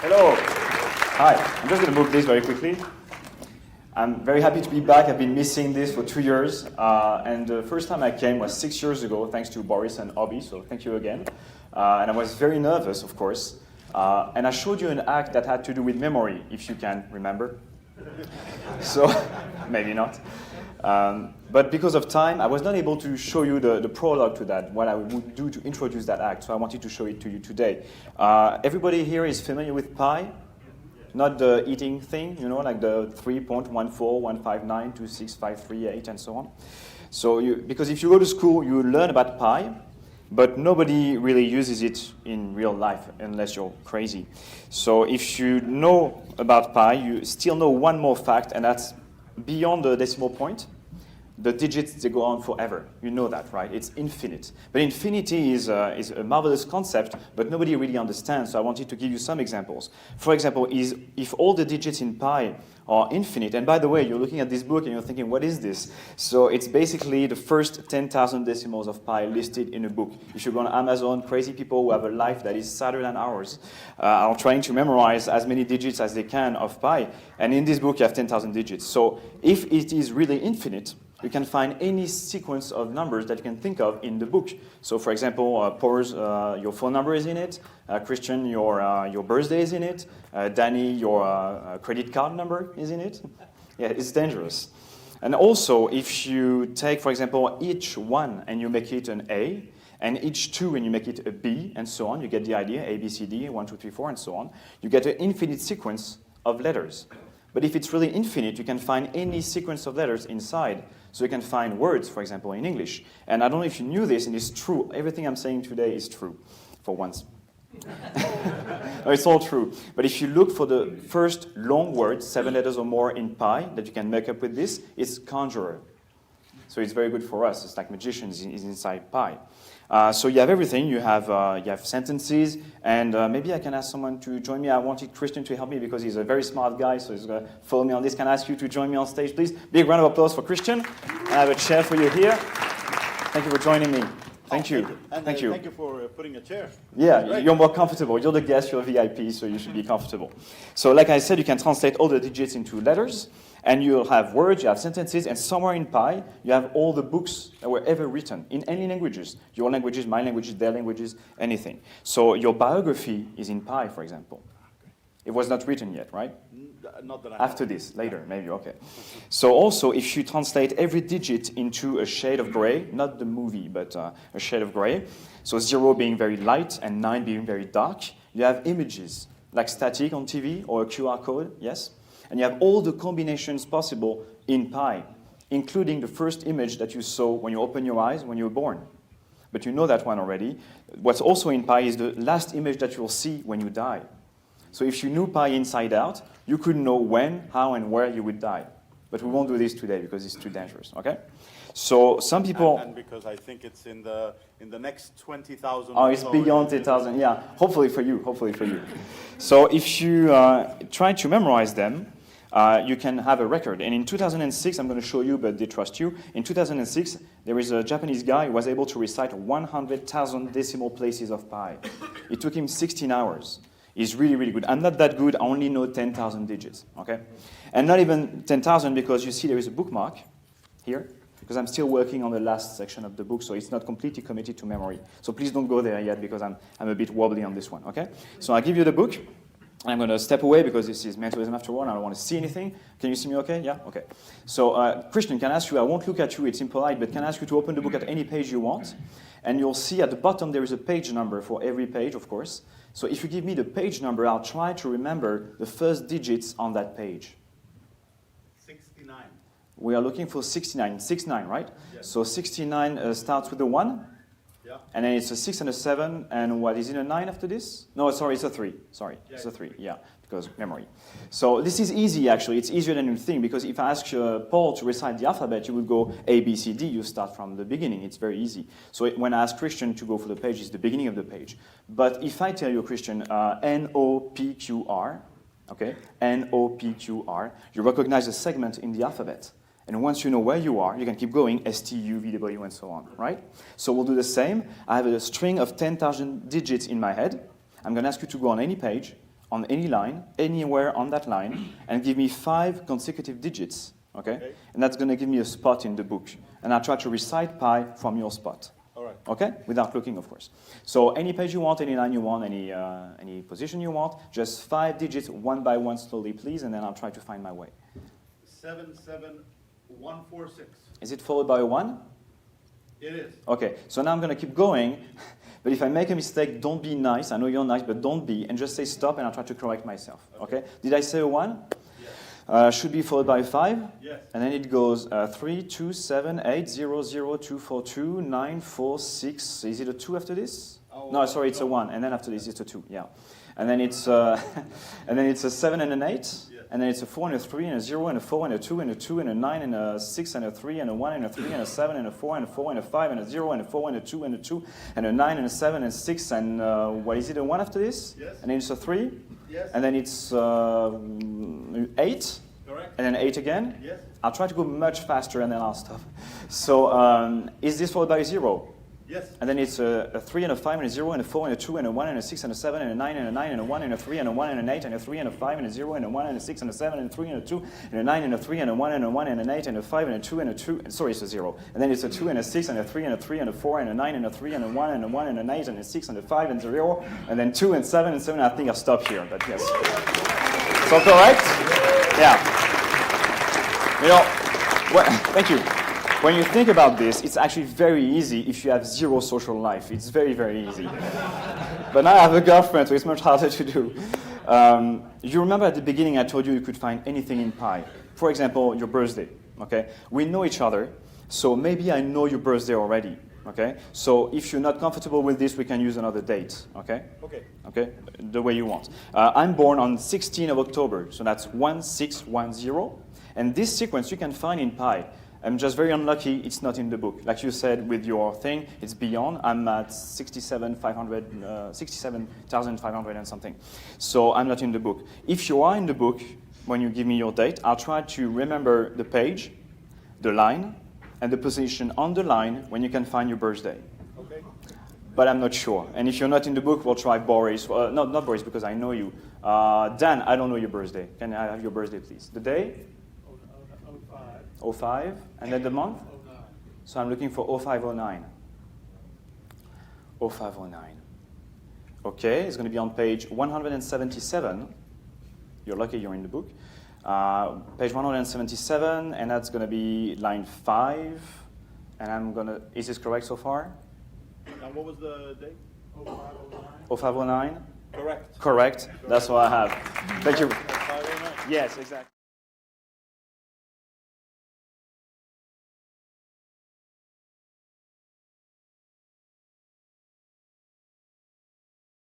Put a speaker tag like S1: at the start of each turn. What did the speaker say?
S1: Hello. Hi. I'm just going to move this very quickly. I'm very happy to be back. I've been missing this for 2 years. And the first time I came was 6 years ago, thanks to Boris and Obi, so thank you again. And I was very nervous, of course. And I showed you an act that had to do with memory, if you can remember. So, maybe not. But because of time, I was not able to show you the prologue to that, what I would do to introduce that act. So I wanted to show it to you today. Everybody here is familiar with pi? Not the eating thing, you know, like the 3.141592653 and so on. So, because if you go to school, you learn about pi, but nobody really uses it in real life unless you're crazy. So if you know about pi, you still know one more fact, and that's beyond the decimal point. The digits, they go on forever. You know that, right? It's infinite. But infinity is a marvelous concept, but nobody really understands, so I wanted to give you some examples. For example, if all the digits in pi are infinite, and by the way, you're looking at this book and you're thinking, what is this? So it's basically the first 10,000 decimals of pi listed in a book. If you go on Amazon, crazy people who have a life that is sadder than ours are trying to memorize as many digits as they can of pi, and in this book you have 10,000 digits. So if it is really infinite, you can find any sequence of numbers that you can think of in the book. So, for example, Paul's, your phone number is in it. Christian, your birthday is in it. Danny, your credit card number is in it. Yeah, it's dangerous. And also, if you take, for example, each one and you make it an A, and each two and you make it a B, and so on, you get the idea, A, B, C, D, 1, 2, 3, 4, and so on. You get an infinite sequence of letters. But if it's really infinite, you can find any sequence of letters inside. So you can find words, for example, in English. And I don't know if you knew this, and it's true. Everything I'm saying today is true, for once. No, it's all true. But if you look for the first long word, 7 letters or more in pi, that you can make up with this, it's conjurer. So it's very good for us. It's like magicians is inside pi. So you have everything. You have sentences, and maybe I can ask someone to join me. I wanted Christian to help me because he's a very smart guy, so he's going to follow me on this. Can I ask you to join me on stage, please? Big round of applause for Christian. I have a chair for you here. Thank you for joining me. Thank you.
S2: And
S1: thank you.
S2: Thank you for putting a chair.
S1: Yeah, you're more comfortable. You're the guest, you're a VIP, so you should be comfortable. So like I said, you can translate all the digits into letters, and you'll have words, you have sentences, and somewhere in pi, you have all the books that were ever written in any languages. Your languages, my languages, their languages, anything. So your biography is in pi, for example. It was not written yet, right?
S2: Not that I
S1: After this, later, maybe, okay. So also, if you translate every digit into a shade of gray, not the movie, but a shade of gray, so 0 being very light and 9 being very dark, you have images, like static on TV or a QR code, yes? And you have all the combinations possible in pi, including the first image that you saw when you opened your eyes when you were born. But you know that one already. What's also in pi is the last image that you'll see when you die. So if you knew pi inside out, you could know when, how, and where you would die. But we won't do this today because it's too dangerous, okay? So some people...
S2: And because I think it's in the next 20,000...
S1: Oh, it's beyond 10,000, yeah. Hopefully for you, hopefully for you. So if you try to memorize them, you can have a record. And in 2006, I'm going to show you, but they trust you. In 2006, there is a Japanese guy who was able to recite 100,000 decimal places of pi. It took him 16 hours. He's really, really good. I'm not that good. I only know 10,000 digits, okay? And not even 10,000 because you see there is a bookmark here because I'm still working on the last section of the book, so it's not completely committed to memory. So please don't go there yet because I'm a bit wobbly on this one, okay? So I give you the book. And I'm going to step away because this is mentalism after all, and I don't want to see anything. Can you see me okay? Yeah? Okay. So, Christian, can I ask you, I won't look at you, it's impolite, but can I ask you to open the book at any page you want? And you'll see at the bottom there is a page number for every page, of course. So if you give me the page number, I'll try to remember the first digits on that page.
S2: 69.
S1: We are looking for 69. 69, right?
S2: Yes.
S1: So 69 starts with a 1.
S2: Yeah.
S1: And then it's a 6 and a 7, and what, is it a 9 after this? No, sorry, it's a 3. Sorry, yeah, it's a 3, yeah, because memory. So this is easy, actually. It's easier than you think, because if I ask Paul to recite the alphabet, you would go A, B, C, D. You start from the beginning. It's very easy. So when I ask Christian to go for the page, it's the beginning of the page. But if I tell you, Christian, N-O-P-Q-R, okay, N-O-P-Q-R, you recognize a segment in the alphabet. And once you know where you are, you can keep going, S, T, U, V, W, and so on, right? So we'll do the same. I have a string of 10,000 digits in my head. I'm going to ask you to go on any page, on any line, anywhere on that line, and give me 5 consecutive digits, okay? And that's going to give me a spot in the book. And I'll try to recite pi from your spot.
S2: All right.
S1: Okay? Without looking, of course. So any page you want, any line you want, any position you want, just 5 digits, one by one, slowly, please, and then I'll try to find my way.
S2: 77146.
S1: Is it followed by a 1?
S2: It is.
S1: Okay, so now I'm going to keep going, but if I make a mistake, don't be nice. I know you're nice, but don't be, and just say stop, and I'll try to correct myself. Okay? Did I say a 1?
S2: Yes.
S1: Should be followed by a 5.
S2: Yes.
S1: And then it goes 3, 2, 7, 8, 0, 0, 2, 4, 2, 9, 4, 6. Is it a 2 after this?
S2: Oh,
S1: no, sorry, it's a 1. And then after this, it's a 2. Yeah. And then it's and then it's a 7 and an 8.
S2: Yes.
S1: And then it's a 4 and a 3 and a 0 and a 4 and a 2 and a 2 and a 9 and a 6 and a 3 and a 1 and a 3 and a 7 and a 4 and a 4 and a 5 and a 0 and a 4 and a 2 and a 2 and a 9 and a 7 and 6 and what is it, a 1 after this?
S2: Yes.
S1: And then it's a 3.
S2: Yes.
S1: And then it's 8.
S2: Correct.
S1: And then 8 again.
S2: Yes.
S1: I'll try to go much faster and then I'll stop. So is this followed by a 0?
S2: Yes.
S1: And then it's a 3 and a 5 and a 0 and a 4 and a 2 and a 1 and a 6 and a 7 and a 9 and a 9 and a 1 and a 3 and a 1 and an 8 and a 3 and a 5 and a 0 and a 1 and a 6 and a 7 and a 3 and a 2 and a 9 and a 3 and a 1 and a 1 and an 8 and a 5 and a 2 and a 2. Sorry, it's a 0. And then it's a 2 and a 6 and a 3 and a 3 and a 4 and a 9 and a 3 and a 1 and a 1 and an 8 and a 6 and a 5 and 0 and then 2 and 7 and 7. I think I'll stop here, but yes. So correct? Yeah. You know, thank you. When you think about this, it's actually very easy if you have 0 social life. It's very, very easy. But now I have a girlfriend, so it's much harder to do. You remember at the beginning I told you could find anything in pi. For example, your birthday. Okay? We know each other, so maybe I know your birthday already. Okay? So if you're not comfortable with this, we can use another date. Okay?
S2: Okay.
S1: Okay? The way you want. I'm born on 16th of October, so that's 1610. And this sequence you can find in pi. I'm just very unlucky it's not in the book. Like you said with your thing, it's beyond. I'm at 67,500 and something. So I'm not in the book. If you are in the book, when you give me your date, I'll try to remember the page, the line, and the position on the line when you can find your birthday.
S2: Okay.
S1: But I'm not sure. And if you're not in the book, we'll try Boris. Not Boris, because I know you. Dan, I don't know your birthday. Can I have your birthday, please? The day? 05, and then the month?
S3: 09.
S1: So I'm looking for 0509. 0509. Okay, it's going to be on page 177. You're lucky you're in the book. Page 177, and that's going to be line 5. And I'm going to, is this correct so far?
S2: And what was the date?
S3: 0509.
S1: 0509?
S2: Correct.
S1: Correct. That's what I have. Thank you.
S2: 509.
S1: Yes, exactly.